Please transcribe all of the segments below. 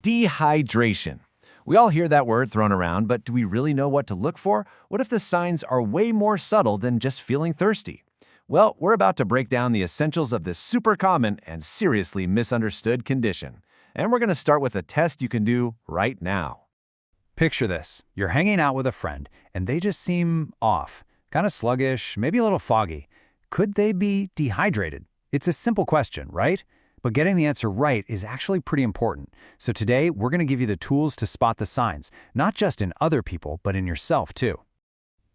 Dehydration. We all hear that word thrown around, but do we really know what to look for? What if the signs are way more subtle than just feeling thirsty? Well, we're about to break down the essentials of this super common and seriously misunderstood condition. And we're going to start with a test you can do right now. Picture this. You're hanging out with a friend, and they just seem off, kind of sluggish, maybe a little foggy. Could they be dehydrated? It's a simple question, right? But getting the answer right is actually pretty important. So today, we're going to give you the tools to spot the signs, not just in other people, but in yourself too.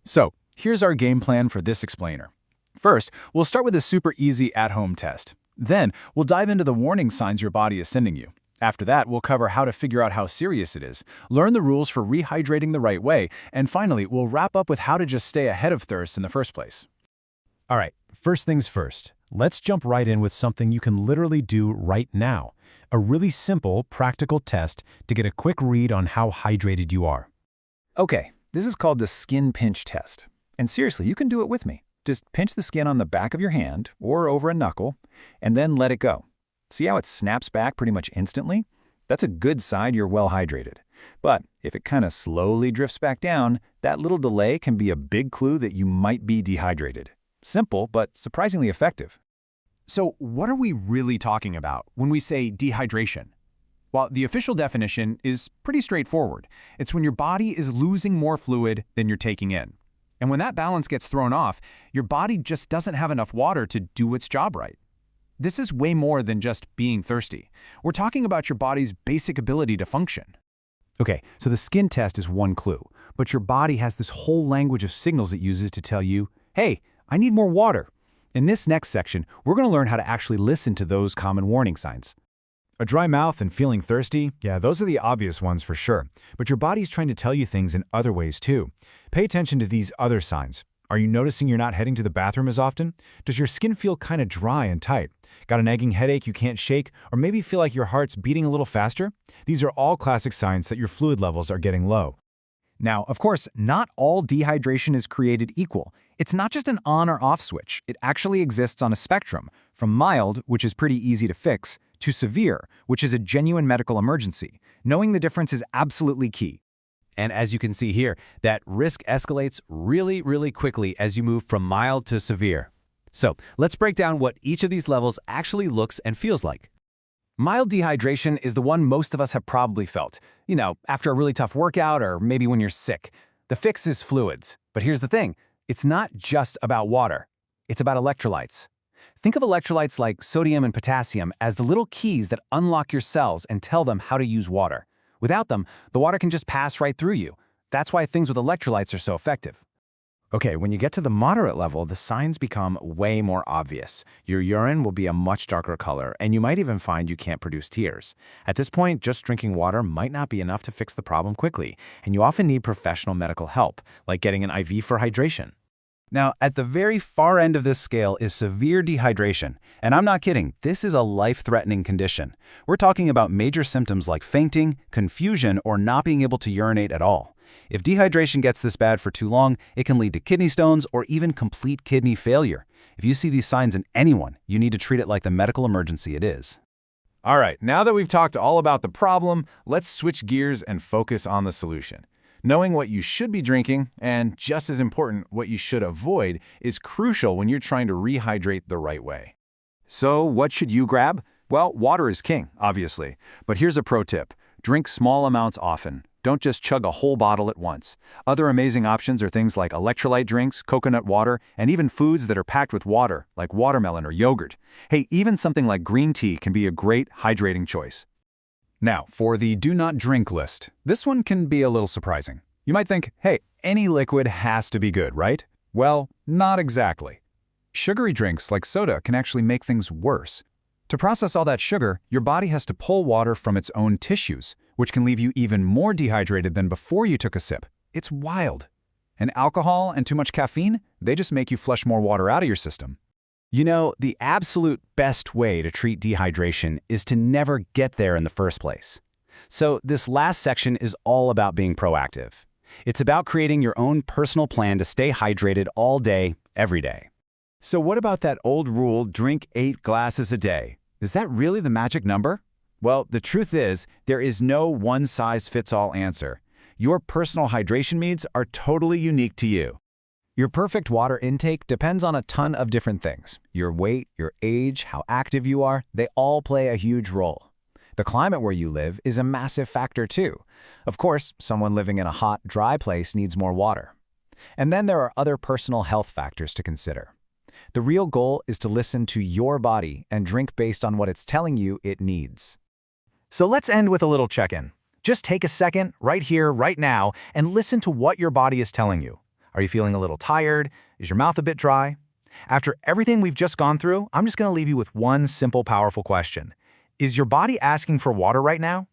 So, here's our game plan for this explainer. First, we'll start with a super easy at-home test. Then, we'll dive into the warning signs your body is sending you. After that, we'll cover how to figure out how serious it is, learn the rules for rehydrating the right way, and finally, we'll wrap up with how to just stay ahead of thirst in the first place. All right, first things first. Let's jump right in with something you can literally do right now. A really simple, practical test to get a quick read on how hydrated you are. Okay, this is called the skin pinch test. And seriously, you can do it with me. Just pinch the skin on the back of your hand or over a knuckle, and then let it go. See how it snaps back pretty much instantly? That's a good sign you're well hydrated. But if it kind of slowly drifts back down, that little delay can be a big clue that you might be dehydrated. Simple, but surprisingly effective. So what are we really talking about when we say dehydration? Well, the official definition is pretty straightforward. It's when your body is losing more fluid than you're taking in. And when that balance gets thrown off, your body just doesn't have enough water to do its job right. This is way more than just being thirsty. We're talking about your body's basic ability to function. Okay, so the skin test is one clue, but your body has this whole language of signals it uses to tell you, hey, I need more water. In this next section, we're going to learn how to actually listen to those common warning signs. A dry mouth and feeling thirsty? Yeah, those are the obvious ones for sure. But your body's trying to tell you things in other ways too. Pay attention to these other signs. Are you noticing you're not heading to the bathroom as often? Does your skin feel kind of dry and tight? Got a nagging headache you can't shake? Or maybe feel like your heart's beating a little faster? These are all classic signs that your fluid levels are getting low. Now, of course, not all dehydration is created equal. It's not just an on or off switch. It actually exists on a spectrum, from mild, which is pretty easy to fix, to severe, which is a genuine medical emergency. Knowing the difference is absolutely key. And as you can see here, that risk escalates really quickly as you move from mild to severe. So let's break down what each of these levels actually looks and feels like. Mild dehydration is the one most of us have probably felt. You know, after a really tough workout or maybe when you're sick. The fix is fluids. But here's the thing. It's not just about water. It's about electrolytes. Think of electrolytes like sodium and potassium as the little keys that unlock your cells and tell them how to use water. Without them, the water can just pass right through you. That's why things with electrolytes are so effective. Okay, when you get to the moderate level, the signs become way more obvious. Your urine will be a much darker color, and you might even find you can't produce tears. At this point, just drinking water might not be enough to fix the problem quickly, and you often need professional medical help, like getting an IV for hydration. Now, at the very far end of this scale is severe dehydration. And I'm not kidding, this is a life-threatening condition. We're talking about major symptoms like fainting, confusion, or not being able to urinate at all. If dehydration gets this bad for too long, it can lead to kidney stones or even complete kidney failure. If you see these signs in anyone, you need to treat it like the medical emergency it is. All right, now that we've talked all about the problem, let's switch gears and focus on the solution. Knowing what you should be drinking, and just as important, what you should avoid, is crucial when you're trying to rehydrate the right way. So what should you grab? Well, water is king, obviously. But here's a pro tip. Drink small amounts often. Don't just chug a whole bottle at once. Other amazing options are things like electrolyte drinks, coconut water, and even foods that are packed with water, like watermelon or yogurt. Hey, even something like green tea can be a great hydrating choice. Now, for the do not drink list. This one can be a little surprising. You might think, hey, any liquid has to be good, right? Well, not exactly. Sugary drinks like soda can actually make things worse. To process all that sugar, your body has to pull water from its own tissues, which can leave you even more dehydrated than before you took a sip. It's wild. And alcohol and too much caffeine, they just make you flush more water out of your system. You know, the absolute best way to treat dehydration is to never get there in the first place. So this last section is all about being proactive. It's about creating your own personal plan to stay hydrated all day, every day. So what about that old rule, drink 8 glasses a day? Is that really the magic number? Well, the truth is, there is no one-size-fits-all answer. Your personal hydration needs are totally unique to you. Your perfect water intake depends on a ton of different things. Your weight, your age, how active you are, they all play a huge role. The climate where you live is a massive factor too. Of course, someone living in a hot, dry place needs more water. And then there are other personal health factors to consider. The real goal is to listen to your body and drink based on what it's telling you it needs. So let's end with a little check-in. Just take a second, right here, right now, and listen to what your body is telling you. Are you feeling a little tired? Is your mouth a bit dry? After everything we've just gone through, I'm just going to leave you with one simple, powerful question. Is your body asking for water right now?